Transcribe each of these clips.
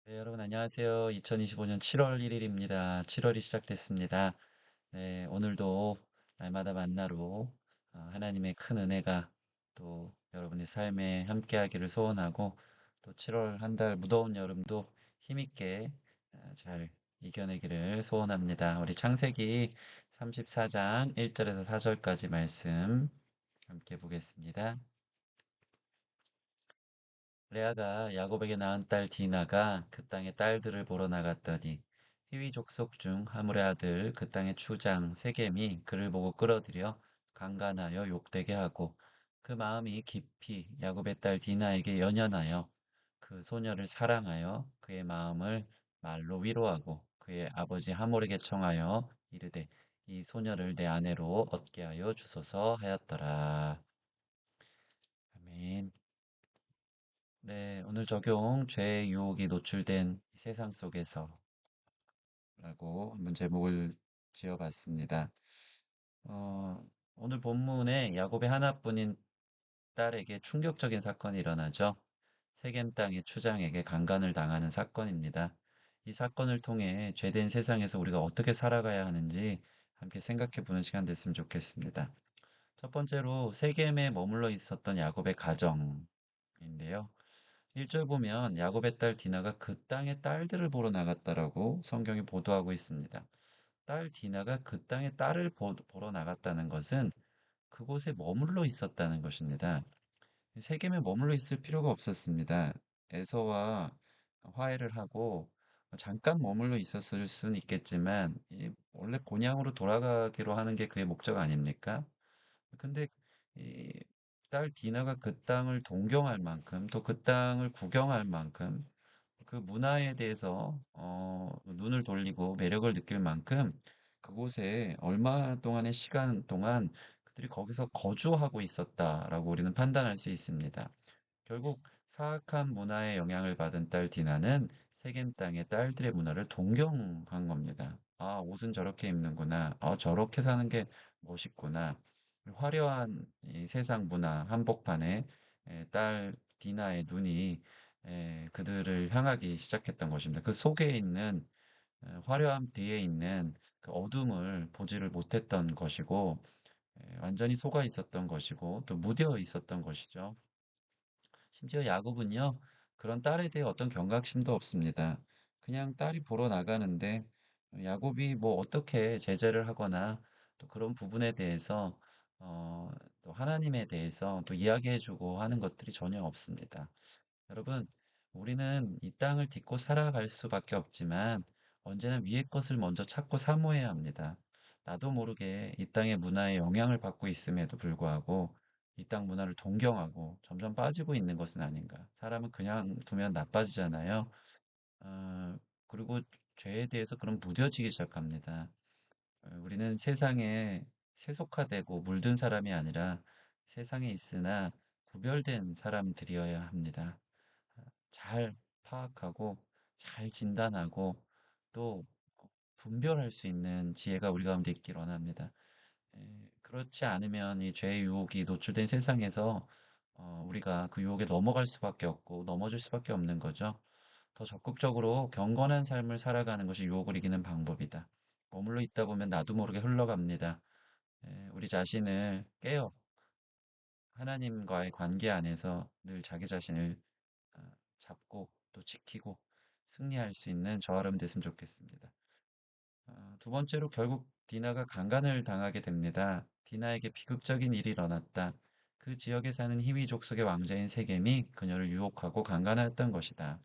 네, 여러분 안녕하세요. 2025년 7월 1일입니다. 7월이 시작됐습니다. 네, 오늘도 날마다 만나로 하나님의 큰 은혜가 또 여러분의 삶에 함께하기를 소원하고 또 7월 한 달 무더운 여름도 힘있게 잘 이겨내기를 소원합니다. 우리 창세기 34장 1절에서 4절까지 말씀 함께 보겠습니다. 레아가 야곱에게 낳은 딸 디나가 그 땅의 딸들을 보러 나갔더니 히위 족속 중 하물의 아들 그 땅의 추장 세겜이 그를 보고 끌어들여 강간하여 욕되게 하고 그 마음이 깊이 야곱의 딸 디나에게 연연하여 그 소녀를 사랑하여 그의 마음을 말로 위로하고 그의 아버지 하몰에게 청하여 이르되 이 소녀를 내 아내로 얻게 하여 주소서 하였더라. 아멘. 네, 오늘 적용 죄의 유혹이 노출된 이 세상 속에서라고 한번 제목을 지어봤습니다. 오늘 본문에 야곱의 하나뿐인 딸에게 충격적인 사건이 일어나죠. 세겜 땅의 추장에게 강간을 당하는 사건입니다. 이 사건을 통해 죄된 세상에서 우리가 어떻게 살아가야 하는지 함께 생각해 보는 시간 됐으면 좋겠습니다. 첫 번째로 세겜에 머물러 있었던 야곱의 가정인데요. 1절 보면 야곱의 딸 디나가 그 땅의 딸들을 보러 나갔다라고 성경이 보도하고 있습니다. 딸 디나가 그 땅의 딸을 보러 나갔다는 것은 그곳에 머물러 있었다는 것입니다. 세겜에 머물러 있을 필요가 없었습니다. 에서와 화해를 하고 잠깐 머물러 있었을 수는 있겠지만 원래 본향으로 돌아가기로 하는 게 그의 목적 아닙니까? 근데 이 딸 디나가 그 땅을 동경할 만큼 또 그 땅을 구경할 만큼 그 문화에 대해서 눈을 돌리고 매력을 느낄 만큼 그곳에 얼마 동안의 시간 동안 그들이 거기서 거주하고 있었다라고 우리는 판단할 수 있습니다. 결국 사악한 문화의 영향을 받은 딸 디나는 세겜 땅의 딸들의 문화를 동경한 겁니다. 아, 옷은 저렇게 입는구나. 저렇게 사는 게 멋있구나. 화려한 이 세상 문화 한복판에 딸 디나의 눈이 그들을 향하기 시작했던 것입니다. 그 속에 있는 화려함 뒤에 있는 그 어둠을 보지를 못했던 것이고 완전히 속아 있었던 것이고 또 무뎌 있었던 것이죠. 심지어 야곱은요, 그런 딸에 대해 어떤 경각심도 없습니다. 그냥 딸이 보러 나가는데, 야곱이 뭐 어떻게 제재를 하거나 또 그런 부분에 대해서, 또 하나님에 대해서 또 이야기해주고 하는 것들이 전혀 없습니다. 여러분, 우리는 이 땅을 딛고 살아갈 수밖에 없지만 언제나 위의 것을 먼저 찾고 사모해야 합니다. 나도 모르게 이 땅의 문화에 영향을 받고 있음에도 불구하고 이 땅 문화를 동경하고 점점 빠지고 있는 것은 아닌가. 사람은 그냥 두면 나빠지잖아요. 그리고 죄에 대해서 그럼 무뎌지기 시작합니다. 우리는 세상에 세속화되고 물든 사람이 아니라 세상에 있으나 구별된 사람들이어야 합니다. 잘 파악하고 잘 진단하고 또 분별할 수 있는 지혜가 우리 가운데 있길 원합니다. 그렇지 않으면 이 죄의 유혹이 노출된 세상에서 우리가 그 유혹에 넘어갈 수밖에 없고 넘어질 수밖에 없는 거죠. 더 적극적으로 경건한 삶을 살아가는 것이 유혹을 이기는 방법이다. 머물러 있다 보면 나도 모르게 흘러갑니다. 우리 자신을 깨어 하나님과의 관계 안에서 늘 자기 자신을 잡고 또 지키고 승리할 수 있는 저와 여러분 됐으면 좋겠습니다. 두 번째로 결국 디나가 강간을 당하게 됩니다. 디나에게 비극적인 일이 일어났다. 그 지역에 사는 히위 족속의 왕자인 세겜이 그녀를 유혹하고 강간하였던 것이다.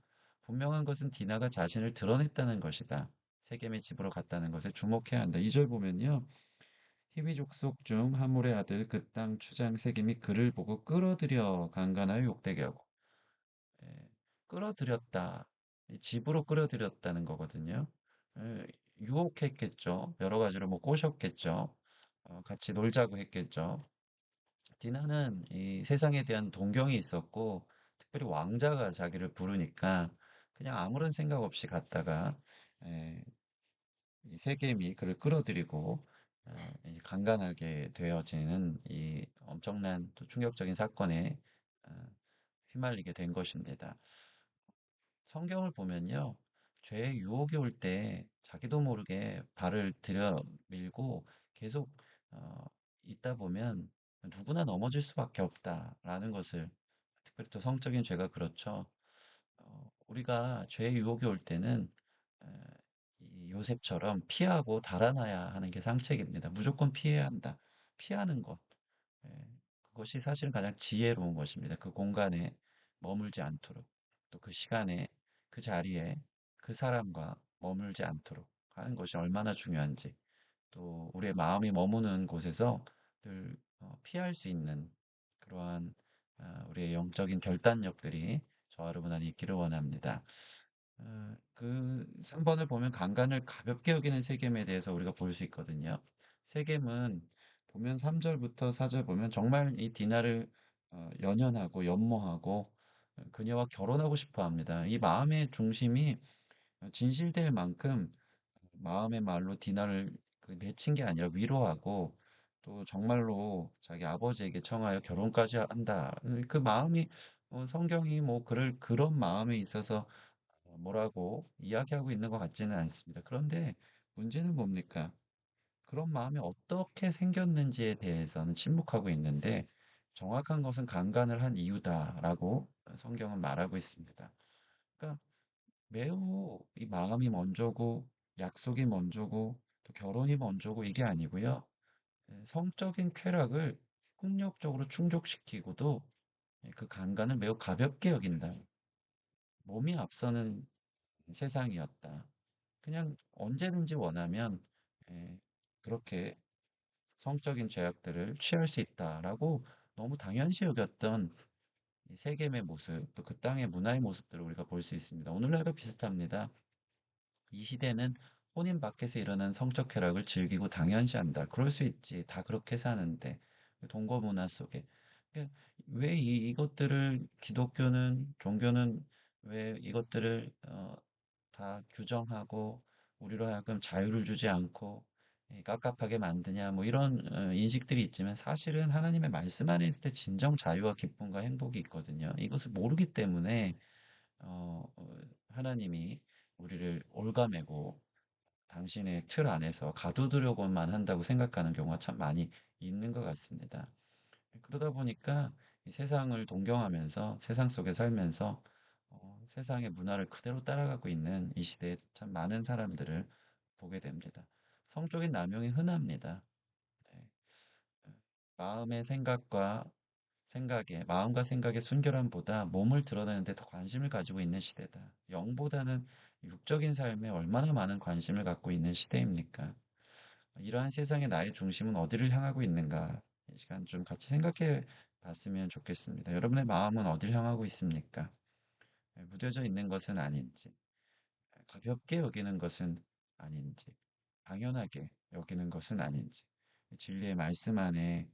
분명한 것은 디나가 자신을 드러냈다는 것이다. 세겜의 집으로 갔다는 것에 주목해야 한다. 2절 보면요. 히위 족속 중 하물의 아들 그 땅 추장 세겜이 그를 보고 끌어들여 강간하여 욕되게 하고 예, 끌어들였다. 이 집으로 끌어들였다는 거거든요. 예, 유혹했겠죠. 여러 가지로 뭐 꼬셨겠죠. 같이 놀자고 했겠죠. 디나는 이 세상에 대한 동경이 있었고, 특별히 왕자가 자기를 부르니까 그냥 아무런 생각 없이 갔다가 예, 이 세겜이 그를 끌어들이고 이 강간하게 되어지는 이 엄청난 또 충격적인 사건에 어, 휘말리게 된 것입니다. 성경을 보면요. 죄의 유혹이 올 때 자기도 모르게 발을 들여 밀고 계속 어, 있다 보면 누구나 넘어질 수밖에 없다라는 것을, 특별히 또 성적인 죄가 그렇죠. 우리가 죄의 유혹이 올 때는 에, 이 요셉처럼 피하고 달아나야 하는 게 상책입니다. 무조건 피해야 한다. 피하는 것. 예, 그것이 사실은 가장 지혜로운 것입니다. 그 공간에 머물지 않도록, 또 그 시간에, 그 자리에, 그 사람과 머물지 않도록 하는 것이 얼마나 중요한지, 또 우리의 마음이 머무는 곳에서 늘 피할 수 있는 그러한 우리의 영적인 결단력들이 저와 여러분 안에 있기를 원합니다. 그 3번을 보면 강간을 가볍게 여기는 세겜에 대해서 우리가 볼 수 있거든요. 세겜은 보면 3절부터 4절 보면 정말 이 디나를 연연하고 연모하고 그녀와 결혼하고 싶어 합니다. 이 마음의 중심이 진실될 만큼 마음의 말로 디나를 내친 게 아니라 위로하고 또 정말로 자기 아버지에게 청하여 결혼까지 한다. 그 마음이 성경이 뭐 그런 마음에 있어서 뭐라고 이야기하고 있는 것 같지는 않습니다. 그런데 문제는 뭡니까? 그런 마음이 어떻게 생겼는지에 대해서는 침묵하고 있는데 정확한 것은 강간을 한 이유다라고 성경은 말하고 있습니다. 그러니까 매우 이 마음이 먼저고 약속이 먼저고 또 결혼이 먼저고 이게 아니고요. 성적인 쾌락을 폭력적으로 충족시키고도 그 강간을 매우 가볍게 여긴다. 몸이 앞서는 세상이었다. 그냥 언제든지 원하면 예, 그렇게 성적인 죄악들을 취할 수 있다라고 너무 당연시 여겼던 이 세겜의 모습, 또 그 땅의 문화의 모습들을 우리가 볼 수 있습니다. 오늘날과 비슷합니다. 이 시대는 혼인 밖에서 일어난 성적 쾌락을 즐기고 당연시한다. 그럴 수 있지. 다 그렇게 사는데. 동거 문화 속에. 그러니까 왜 이것들을 기독교는, 종교는 왜 이것들을 다 규정하고 우리로 하여금 자유를 주지 않고 깝깝하게 만드냐 뭐 이런 인식들이 있지만 사실은 하나님의 말씀 안에 있을 때 진정 자유와 기쁨과 행복이 있거든요. 이것을 모르기 때문에 하나님이 우리를 올가매고 당신의 틀 안에서 가두려고만 한다고 생각하는 경우가 참 많이 있는 것 같습니다. 그러다 보니까 이 세상을 동경하면서 세상 속에 살면서 세상의 문화를 그대로 따라가고 있는 이 시대에 참 많은 사람들을 보게 됩니다. 성적인 남용이 흔합니다. 네. 마음의 마음과 생각의 순결함보다 몸을 드러내는 데 더 관심을 가지고 있는 시대다. 영보다는 육적인 삶에 얼마나 많은 관심을 갖고 있는 시대입니까? 이러한 세상의 나의 중심은 어디를 향하고 있는가? 이 시간 좀 같이 생각해 봤으면 좋겠습니다. 여러분의 마음은 어디를 향하고 있습니까? 무뎌져 있는 것은 아닌지, 가볍게 여기는 것은 아닌지, 당연하게 여기는 것은 아닌지, 진리의 말씀 안에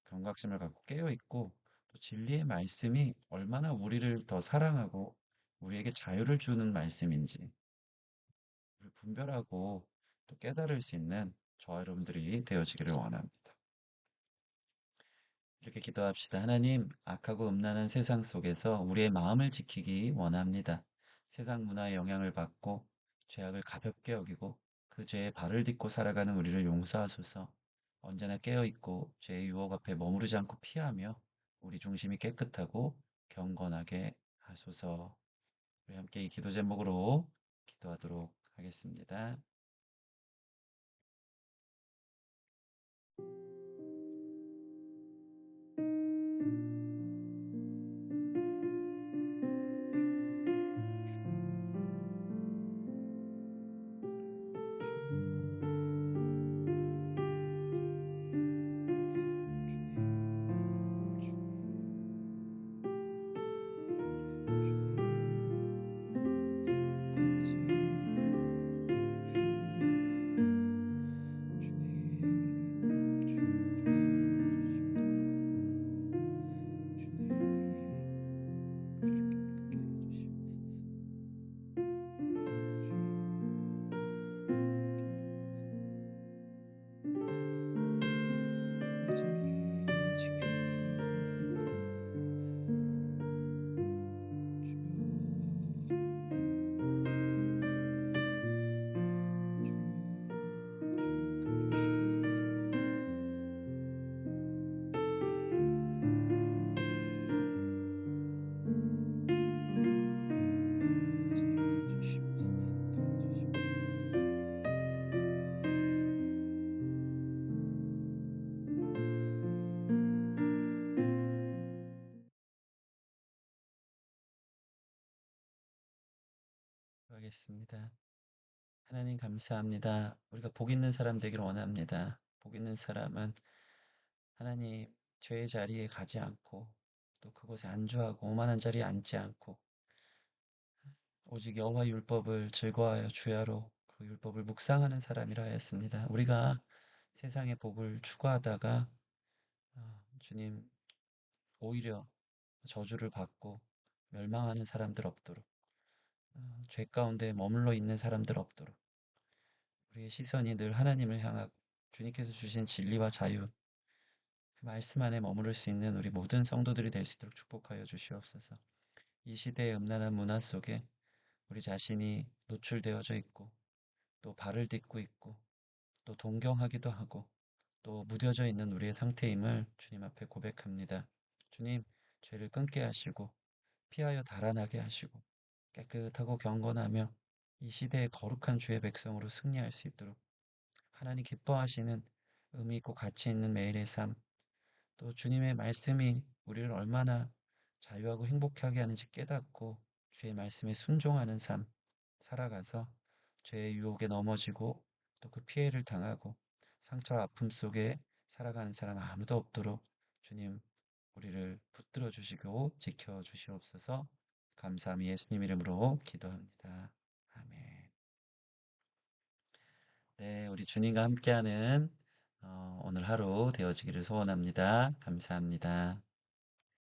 경각심을 갖고 깨어 있고, 또 진리의 말씀이 얼마나 우리를 더 사랑하고 우리에게 자유를 주는 말씀인지, 우리 분별하고 또 깨달을 수 있는 저와 여러분들이 되어지기를 원합니다. 이렇게 기도합시다. 하나님, 악하고 음란한 세상 속에서 우리의 마음을 지키기 원합니다. 세상 문화의 영향을 받고 죄악을 가볍게 여기고 그 죄에 발을 딛고 살아가는 우리를 용서하소서. 언제나 깨어있고 죄의 유혹 앞에 머무르지 않고 피하며 우리 중심이 깨끗하고 경건하게 하소서. 우리 함께 이 기도 제목으로 기도하도록 하겠습니다. 기도하겠습니다. 하나님 감사합니다. 우리가 복 있는 사람 되기를 원합니다. 복 있는 사람은 하나님 죄의 자리에 가지 않고 또 그곳에 안주하고 오만한 자리에 앉지 않고 오직 여호와 율법을 즐거워하여 주야로 그 율법을 묵상하는 사람이라 하였습니다. 우리가 세상의 복을 추구하다가 주님 오히려 저주를 받고 멸망하는 사람들 없도록 죄 가운데 머물러 있는 사람들 없도록 우리의 시선이 늘 하나님을 향하고 주님께서 주신 진리와 자유 그 말씀 안에 머무를 수 있는 우리 모든 성도들이 될 수 있도록 축복하여 주시옵소서. 이 시대의 음란한 문화 속에 우리 자신이 노출되어져 있고 또 발을 딛고 있고 또 동경하기도 하고 또 무뎌져 있는 우리의 상태임을 주님 앞에 고백합니다. 주님, 죄를 끊게 하시고 피하여 달아나게 하시고 깨끗하고 경건하며 이 시대의 거룩한 주의 백성으로 승리할 수 있도록 하나님 기뻐하시는 의미 있고 가치 있는 매일의 삶, 또 주님의 말씀이 우리를 얼마나 자유하고 행복하게 하는지 깨닫고 주의 말씀에 순종하는 삶 살아가서 죄의 유혹에 넘어지고 또 그 피해를 당하고 상처와 아픔 속에 살아가는 사람 아무도 없도록 주님 우리를 붙들어 주시고 지켜 주시옵소서. 감사함이 예수님 이름으로 기도합니다. 아멘. 네, 우리 주님과 함께하는 오늘 하루 되어지기를 소원합니다. 감사합니다.